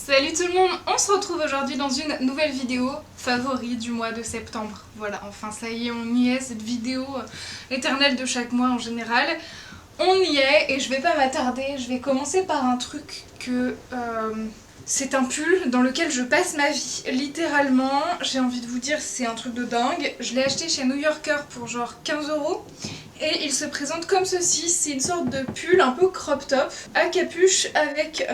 Salut tout le monde, on se retrouve aujourd'hui dans une nouvelle vidéo favori du mois de septembre. Voilà, enfin ça y est, on y est, cette vidéo éternelle de chaque mois en général. On y est et je vais pas m'attarder, je vais commencer par un truc que... c'est un pull dans lequel je passe ma vie, littéralement. J'ai envie de vous dire, c'est un truc de dingue. Je l'ai acheté chez New Yorker pour genre 15 €. Et il se présente comme ceci, c'est une sorte de pull un peu crop top à capuche avec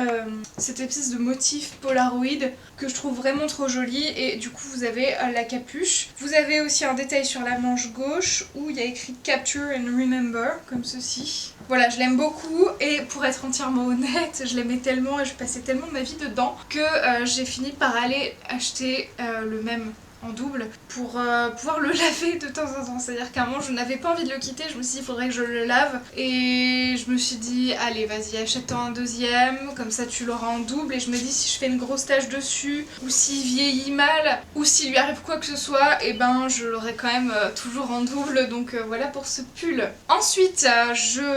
cette espèce de motif Polaroid que je trouve vraiment trop joli. Et du coup vous avez la capuche. Vous avez aussi un détail sur la manche gauche où il y a écrit Capture and Remember comme ceci. Voilà, je l'aime beaucoup et pour être entièrement honnête, je l'aimais tellement et je passais tellement ma vie dedans que j'ai fini par aller acheter le même en double pour pouvoir le laver de temps en temps. C'est-à-dire qu'à un moment je n'avais pas envie de le quitter, je me suis dit il faudrait que je le lave et je me suis dit allez vas-y achète-toi un deuxième, comme ça tu l'auras en double et je me dis si je fais une grosse tache dessus ou s'il vieillit mal ou s'il lui arrive quoi que ce soit, et ben je l'aurai quand même toujours en double, donc voilà pour ce pull. Ensuite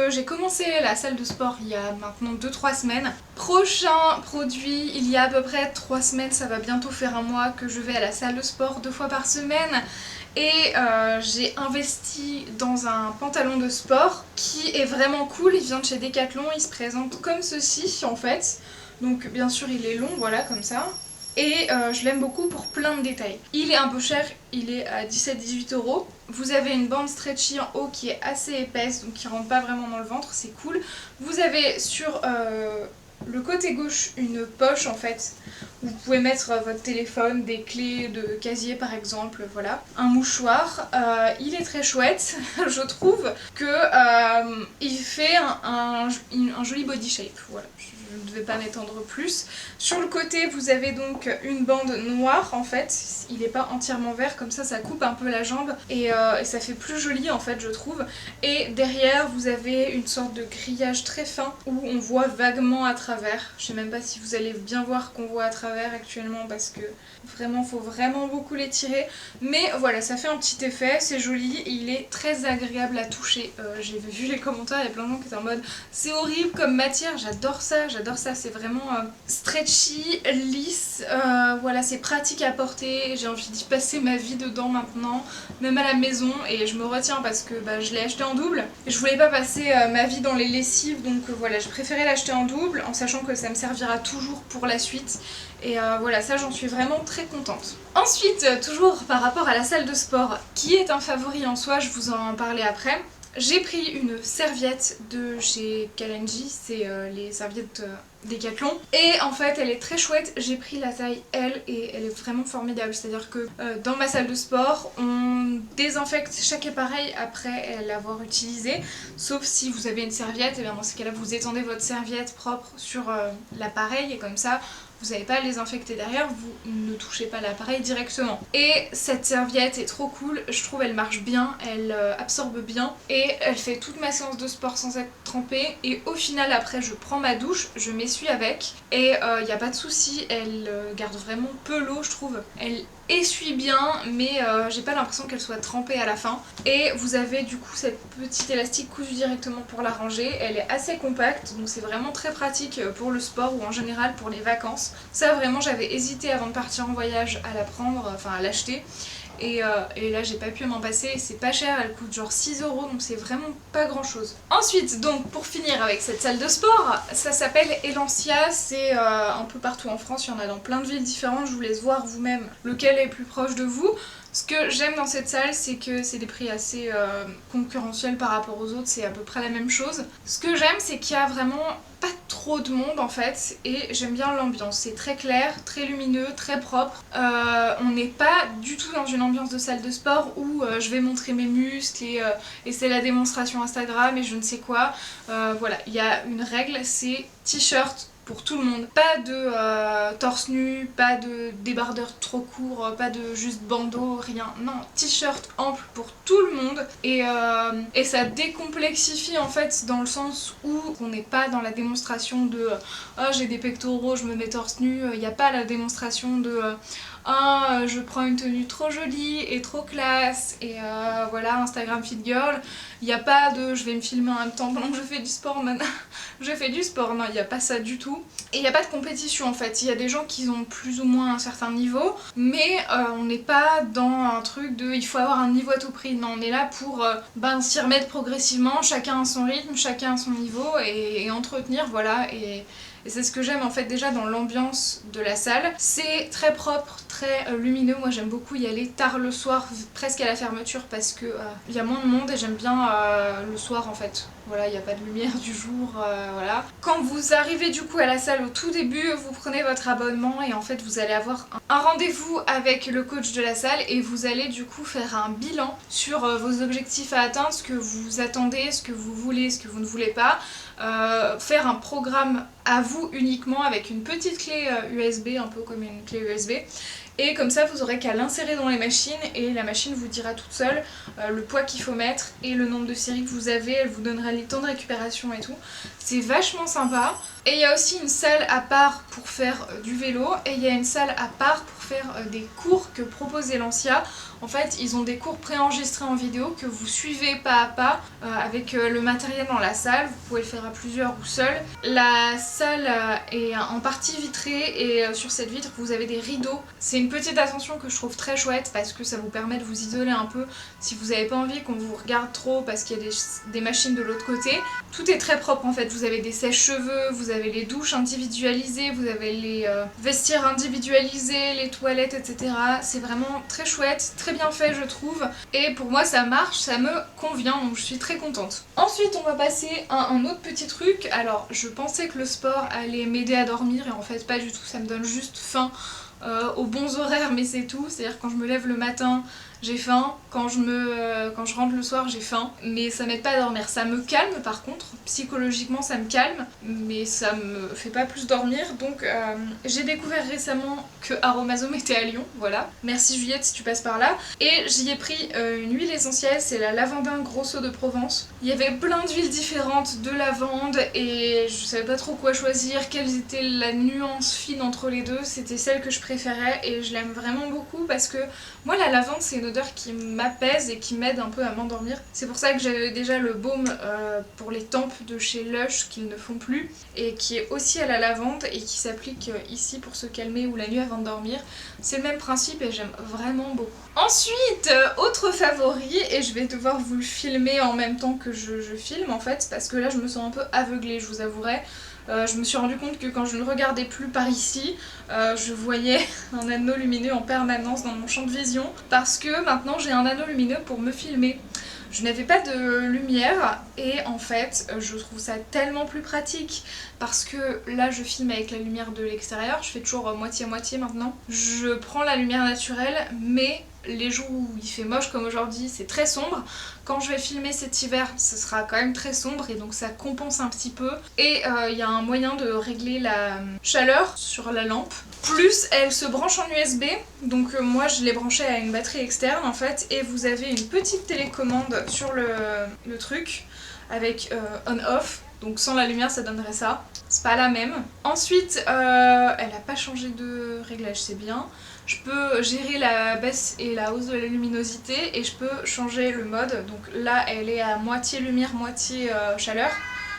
j'ai commencé la salle de sport il y a maintenant 2-3 semaines. Prochain produit, il y a à peu près 3 semaines, ça va bientôt faire un mois que je vais à la salle de sport 2 fois par semaine et j'ai investi dans un pantalon de sport qui est vraiment cool, il vient de chez Decathlon, il se présente comme ceci en fait, donc bien sûr il est long, voilà comme ça. Et je l'aime beaucoup pour plein de détails. Il est un peu cher, il est à 17-18 €. Vous avez une bande stretchy en haut qui est assez épaisse, donc qui rentre pas vraiment dans le ventre, c'est cool. Vous avez sur le côté gauche une poche en fait où vous pouvez mettre votre téléphone, des clés de casier par exemple, voilà. Un mouchoir, il est très chouette, je trouve que il fait un joli body shape, voilà. Je ne vais pas m'étendre plus. Sur le côté vous avez donc une bande noire en fait, il n'est pas entièrement vert, comme ça coupe un peu la jambe et ça fait plus joli en fait je trouve. Et derrière vous avez une sorte de grillage très fin où on voit vaguement à travers. Je sais même pas si vous allez bien voir qu'on voit à travers actuellement parce que vraiment faut vraiment beaucoup l'étirer. Mais voilà, ça fait un petit effet, c'est joli et il est très agréable à toucher. J'ai vu les commentaires, il y a plein de gens qui étaient en mode c'est horrible comme matière, j'adore ça, c'est vraiment stretchy, lisse, voilà c'est pratique à porter, j'ai envie d'y passer ma vie dedans maintenant, même à la maison, et je me retiens parce que je l'ai acheté en double. Et je voulais pas passer ma vie dans les lessives, donc voilà, je préférais l'acheter en double en sachant que ça me servira toujours pour la suite. Et voilà, ça j'en suis vraiment très contente. Ensuite, toujours par rapport à la salle de sport, qui est un favori en soi, je vous en parlais après. J'ai pris une serviette de chez Kalenji, c'est les serviettes Decathlon. Et en fait elle est très chouette, j'ai pris la taille L et elle est vraiment formidable. C'est-à-dire que dans ma salle de sport, on désinfecte chaque appareil après l'avoir utilisé. Sauf si vous avez une serviette, et bien dans ce cas-là vous étendez votre serviette propre sur l'appareil et comme ça vous n'avez pas à les infecter derrière, vous ne touchez pas l'appareil directement. Et cette serviette est trop cool, je trouve elle marche bien, elle absorbe bien et elle fait toute ma séance de sport sans être trempée. Et au final après je prends ma douche, je m'essuie avec et il n'y a pas de souci, elle garde vraiment peu l'eau je trouve. Elle essuie bien mais j'ai pas l'impression qu'elle soit trempée à la fin. Et vous avez du coup cette petite élastique cousu directement pour la ranger, elle est assez compacte donc c'est vraiment très pratique pour le sport ou en général pour les vacances. Ça vraiment j'avais hésité avant de partir en voyage à la prendre, enfin à l'acheter. Et là j'ai pas pu m'en passer et c'est pas cher, elle coûte genre 6 € donc c'est vraiment pas grand chose. Ensuite donc pour finir avec cette salle de sport, ça s'appelle Elancia, c'est un peu partout en France, il y en a dans plein de villes différentes, je vous laisse voir vous-même lequel est plus proche de vous. Ce que j'aime dans cette salle, c'est que c'est des prix assez concurrentiels par rapport aux autres, c'est à peu près la même chose. Ce que j'aime, c'est qu'il y a vraiment pas trop de monde en fait, et j'aime bien l'ambiance. C'est très clair, très lumineux, très propre. On n'est pas du tout dans une ambiance de salle de sport où je vais montrer mes muscles et c'est la démonstration Instagram et je ne sais quoi. Voilà, il y a une règle, c'est t-shirt pour tout le monde. Pas de torse nu, pas de débardeur trop court, pas de juste bandeau, rien. Non, t-shirt ample pour tout le monde. Et ça décomplexifie en fait dans le sens où on n'est pas dans la démonstration de oh j'ai des pectoraux, je me mets torse nu. Il n'y a pas la démonstration de je prends une tenue trop jolie et trop classe et voilà, Instagram Fit Girl. Il n'y a pas de je vais me filmer en même temps pendant que je fais du sport maintenant. Je fais du sport, non, il n'y a pas ça du tout. Et il n'y a pas de compétition en fait. Il y a des gens qui ont plus ou moins un certain niveau, mais on n'est pas dans un truc de il faut avoir un niveau à tout prix. Non, on est là pour s'y remettre progressivement, chacun à son rythme, chacun à son niveau et entretenir, voilà. Et c'est ce que j'aime en fait déjà dans l'ambiance de la salle. C'est très propre, très lumineux. Moi j'aime beaucoup y aller tard le soir, presque à la fermeture parce que il y a moins de monde et j'aime bien le soir en fait. Voilà, il n'y a pas de lumière du jour, voilà. Quand vous arrivez du coup à la salle au tout début, vous prenez votre abonnement et en fait vous allez avoir un rendez-vous avec le coach de la salle et vous allez du coup faire un bilan sur vos objectifs à atteindre, ce que vous attendez, ce que vous voulez, ce que vous ne voulez pas. Faire un programme à vous uniquement avec une petite clé USB, un peu comme une clé USB. Et comme ça vous aurez qu'à l'insérer dans les machines et la machine vous dira toute seule le poids qu'il faut mettre et le nombre de séries que vous avez, elle vous donnera les temps de récupération et tout. C'est vachement sympa. Et il y a aussi une salle à part pour faire du vélo et il y a une salle à part pour faire des cours que propose Elancia. En fait, ils ont des cours préenregistrés en vidéo que vous suivez pas à pas avec le matériel dans la salle. Vous pouvez le faire à plusieurs ou seul. La salle est en partie vitrée et sur cette vitre vous avez des rideaux. C'est une petite attention que je trouve très chouette parce que ça vous permet de vous isoler un peu si vous n'avez pas envie qu'on vous regarde trop parce qu'il y a des machines de l'autre côté. Tout est très propre en fait. Vous avez des sèche-cheveux, vous avez les douches individualisées, vous avez les vestiaires individualisés, les toilettes, etc. C'est vraiment très chouette, très bien fait je trouve. Et pour moi ça marche, ça me convient, donc je suis très contente. Ensuite on va passer à un autre petit truc. Alors je pensais que le sport allait m'aider à dormir et en fait pas du tout, ça me donne juste faim. Aux bons horaires mais c'est tout, c'est-à-dire quand je me lève le matin j'ai faim, quand je rentre le soir j'ai faim, mais ça m'aide pas à dormir. Ça me calme par contre, psychologiquement ça me calme, mais ça me fait pas plus dormir, donc j'ai découvert récemment que Aromazone était à Lyon, voilà. Merci Juliette si tu passes par là. Et j'y ai pris une huile essentielle, c'est la Lavandin Grosso de Provence. Il y avait plein d'huiles différentes de lavande et je savais pas trop quoi choisir, quelle était la nuance fine entre les deux, c'était celle que je préférais et je l'aime vraiment beaucoup parce que moi la lavande c'est une odeur qui m'apaise et qui m'aide un peu à m'endormir. C'est pour ça que j'avais déjà le baume pour les tempes de chez Lush qu'ils ne font plus et qui est aussi à la lavande et qui s'applique ici pour se calmer ou la nuit avant de dormir. C'est le même principe et j'aime vraiment beaucoup. Ensuite, autre favori, et je vais devoir vous le filmer en même temps que je filme en fait parce que là je me sens un peu aveuglée, je vous avouerai. Je me suis rendu compte que quand je ne regardais plus par ici, je voyais un anneau lumineux en permanence dans mon champ de vision parce que maintenant j'ai un anneau lumineux pour me filmer. Je n'avais pas de lumière et en fait je trouve ça tellement plus pratique parce que là je filme avec la lumière de l'extérieur, je fais toujours moitié-moitié maintenant. Je prends la lumière naturelle mais les jours où il fait moche comme aujourd'hui c'est très sombre. Quand je vais filmer cet hiver ce sera quand même très sombre et donc ça compense un petit peu. Et il y a un moyen de régler la chaleur sur la lampe. Plus elle se branche en USB, donc moi je l'ai branchée à une batterie externe en fait. Et vous avez une petite télécommande sur le truc avec on-off. Donc sans la lumière ça donnerait ça. C'est pas la même. Ensuite elle a pas changé de réglage, c'est bien. Je peux gérer la baisse et la hausse de la luminosité et je peux changer le mode. Donc là elle est à moitié lumière, moitié chaleur.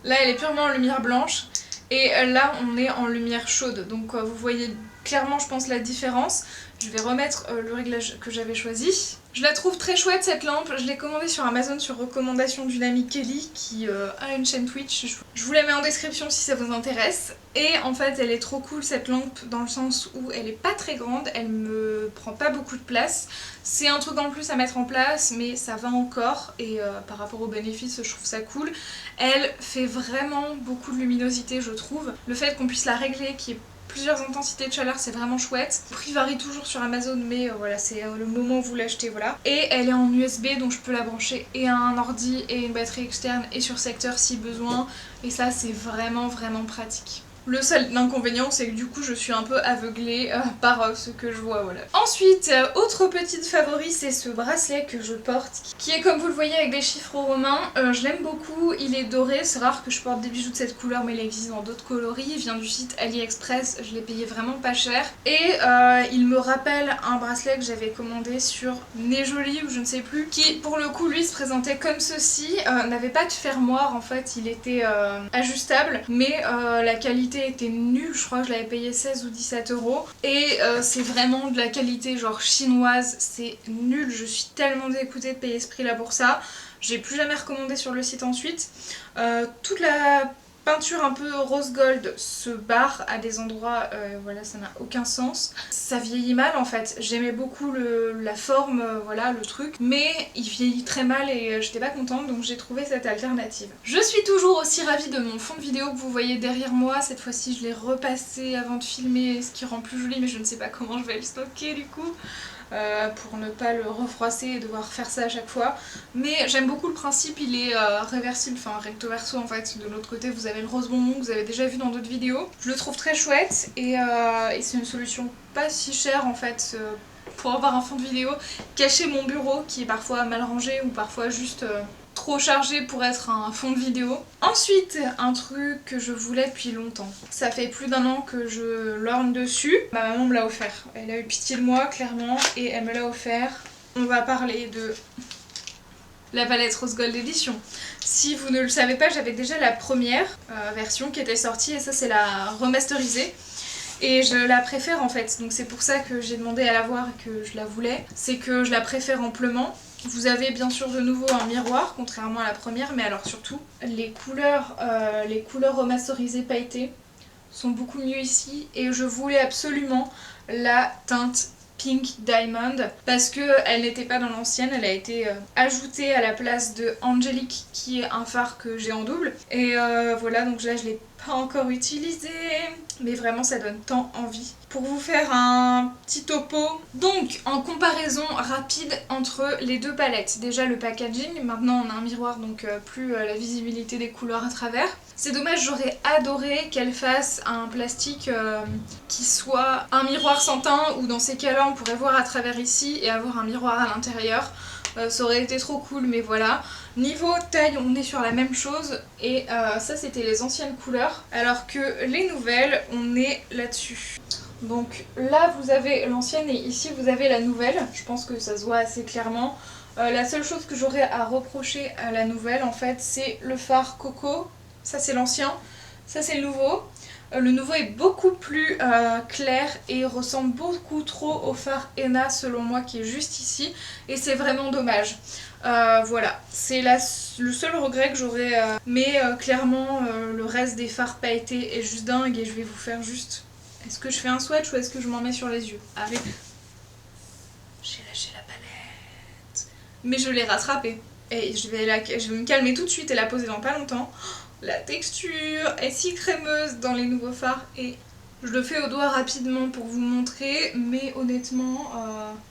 Là elle est purement en lumière blanche et là on est en lumière chaude. Donc vous voyez clairement je pense la différence. Je vais remettre le réglage que j'avais choisi. Je la trouve très chouette cette lampe, je l'ai commandée sur Amazon sur recommandation d'une amie Kelly qui a une chaîne Twitch. Je vous la mets en description si ça vous intéresse. Et en fait elle est trop cool cette lampe dans le sens où elle est pas très grande, elle me prend pas beaucoup de place. C'est un truc en plus à mettre en place mais ça va encore et par rapport aux bénéfices je trouve ça cool. Elle fait vraiment beaucoup de luminosité je trouve. Le fait qu'on puisse la régler, qui est plusieurs intensités de chaleur, c'est vraiment chouette. Le prix varie toujours sur Amazon mais voilà c'est le moment où vous l'achetez, voilà. Et elle est en USB donc je peux la brancher et à un ordi et une batterie externe et sur secteur si besoin et ça c'est vraiment pratique. Le seul inconvénient, c'est que du coup, je suis un peu aveuglée par ce que je vois, voilà. Ensuite, autre petite favori, c'est ce bracelet que je porte, qui est comme vous le voyez avec des chiffres romains. Je l'aime beaucoup, il est doré, c'est rare que je porte des bijoux de cette couleur, mais il existe dans d'autres coloris. Il vient du site AliExpress, je l'ai payé vraiment pas cher. Et il me rappelle un bracelet que j'avais commandé sur Né Joli ou je ne sais plus, qui pour le coup lui se présentait comme ceci, n'avait pas de fermoir en fait, il était ajustable, mais la qualité était nulle, je crois que je l'avais payé 16 ou 17 euros. Et c'est vraiment de la qualité genre chinoise, c'est nul, je suis tellement dégoûtée de payer ce prix là pour ça. J'ai plus jamais recommandé sur le site ensuite. Toute la peinture un peu rose gold se barre à des endroits, voilà, ça n'a aucun sens. Ça vieillit mal en fait, j'aimais beaucoup la forme, voilà, le truc, mais il vieillit très mal et j'étais pas contente, donc j'ai trouvé cette alternative. Je suis toujours aussi ravie de mon fond de vidéo que vous voyez derrière moi. Cette fois-ci je l'ai repassé avant de filmer, ce qui rend plus joli, mais je ne sais pas comment je vais le stocker du coup. Pour ne pas le refroisser et devoir faire ça à chaque fois. Mais j'aime beaucoup le principe, il est réversible, enfin recto verso en fait. De l'autre côté vous avez le rose bonbon que vous avez déjà vu dans d'autres vidéos. Je le trouve très chouette et c'est une solution pas si chère en fait pour avoir un fond de vidéo. Cacher mon bureau qui est parfois mal rangé ou parfois juste trop chargé pour être un fond de vidéo. Ensuite, un truc que je voulais depuis longtemps. Ça fait plus d'1 an que je lorgne dessus. Ma maman me l'a offert. Elle a eu pitié de moi, clairement, et elle me l'a offert. On va parler de la palette Rose Gold Edition. Si vous ne le savez pas, j'avais déjà la première version qui était sortie, et ça c'est la remasterisée. Et je la préfère en fait, donc c'est pour ça que j'ai demandé à la voir et que je la voulais. C'est que je la préfère amplement. Vous avez bien sûr de nouveau un miroir, contrairement à la première, mais alors surtout, les couleurs remasterisées pailletées sont beaucoup mieux ici. Et je voulais absolument la teinte Pink Diamond parce qu'elle n'était pas dans l'ancienne, elle a été ajoutée à la place de Angelique qui est un fard que j'ai en double. Et voilà, donc là je l'ai pas encore utilisé, mais vraiment ça donne tant envie. Pour vous faire un petit topo, donc en comparaison rapide entre les deux palettes, déjà le packaging, maintenant on a un miroir donc plus la visibilité des couleurs à travers. C'est dommage, j'aurais adoré qu'elle fasse un plastique qui soit un miroir sans teint, ou dans ces cas-là on pourrait voir à travers ici et avoir un miroir à l'intérieur. Ça aurait été trop cool, mais voilà. Niveau taille, on est sur la même chose et ça c'était les anciennes couleurs, alors que les nouvelles, on est là-dessus. Donc là vous avez l'ancienne et ici vous avez la nouvelle, je pense que ça se voit assez clairement. La seule chose que j'aurais à reprocher à la nouvelle en fait, c'est le fard coco. Ça c'est l'ancien, ça c'est le nouveau. Le nouveau est beaucoup plus clair et ressemble beaucoup trop au fard Henna selon moi qui est juste ici, et c'est vraiment dommage. Voilà, c'est le seul regret que j'aurais, mais clairement le reste des fards pailletés est juste dingue et je vais vous faire juste... Est-ce que je fais un swatch ou est-ce que je m'en mets sur les yeux? Arrête. J'ai lâché la palette. Mais je l'ai rattrapée. Et je vais me calmer tout de suite et la poser dans pas longtemps. La texture est si crémeuse dans les nouveaux fards et je le fais au doigt rapidement pour vous montrer, mais honnêtement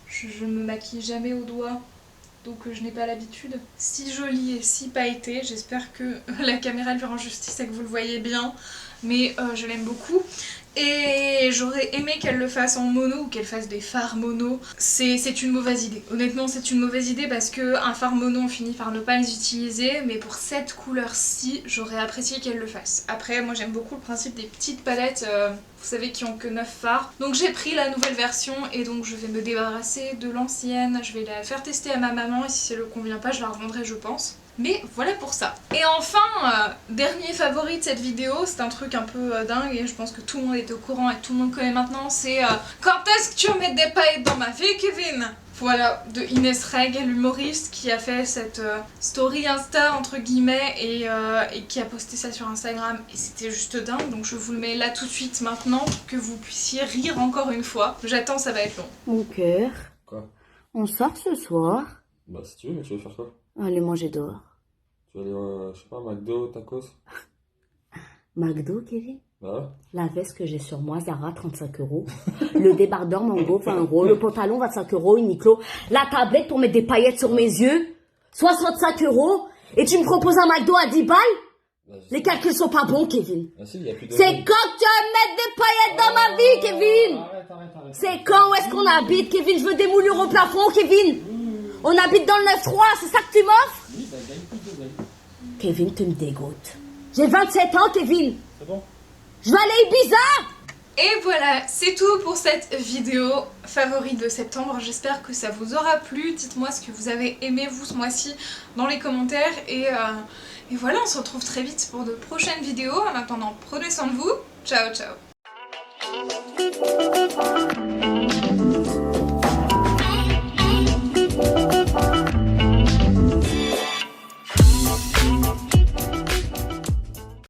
je me maquille jamais au doigt, donc je n'ai pas l'habitude. Si joli et si pailleté, j'espère que la caméra lui rend justice et que vous le voyez bien, mais je l'aime beaucoup. Et j'aurais aimé qu'elle le fasse en mono ou qu'elle fasse des fards mono. C'est une mauvaise idée. Honnêtement, c'est une mauvaise idée parce qu'un fard mono, on finit par ne pas les utiliser. Mais pour cette couleur-ci, j'aurais apprécié qu'elle le fasse. Après, moi j'aime beaucoup le principe des petites palettes, vous savez, qui ont que 9 fards. Donc j'ai pris la nouvelle version et donc je vais me débarrasser de l'ancienne. Je vais la faire tester à ma maman et si ça ne lui convient pas, je la revendrai, je pense. Mais voilà pour ça. Et enfin, dernier favori de cette vidéo, c'est un truc un peu dingue et je pense que tout le monde est au courant et tout le monde connaît maintenant, c'est quand est-ce que tu mets des paillettes dans ma vie, Kevin? Voilà, de Inès Reg, l'humoriste qui a fait cette story Insta entre guillemets et qui a posté ça sur Instagram et c'était juste dingue, donc je vous le mets là tout de suite maintenant pour que vous puissiez rire encore une fois. J'attends, ça va être long. Mon cœur. Quoi? On sort ce soir? Bah si tu veux, mais tu veux faire quoi? Aller manger dehors. Tu veux aller, je sais pas, McDo, tacos? McDo, Kevin? Bah ouais. La veste que j'ai sur moi, Zara, 35 €. Le débardeur Mango, 20 €. Le pantalon, 25 €, Uniqlo. La tablette pour mettre des paillettes sur mes yeux, 65 €. Et tu me proposes un McDo à 10 balles? Bah, je Les sais. calculs sont pas bons, Kevin. Ah si, il y a plus de... C'est quand tu vas mettre des paillettes dans ma vie, Kevin. Arrête. C'est quand, où est-ce qu'on habite, Kevin? Je veux des moulures au plafond, Kevin. On habite dans le 9-3, c'est ça que tu m'offres? Oui, bah gagne plus de gagne. Kevin, tu me dégoûtes. J'ai 27 ans, Kevin. C'est bon. Je vais aller à Ibiza. Et voilà, c'est tout pour cette vidéo favorite de septembre. J'espère que ça vous aura plu. Dites-moi ce que vous avez aimé vous ce mois-ci dans les commentaires. Et voilà, on se retrouve très vite pour de prochaines vidéos. En attendant, prenez soin de vous. Ciao, ciao.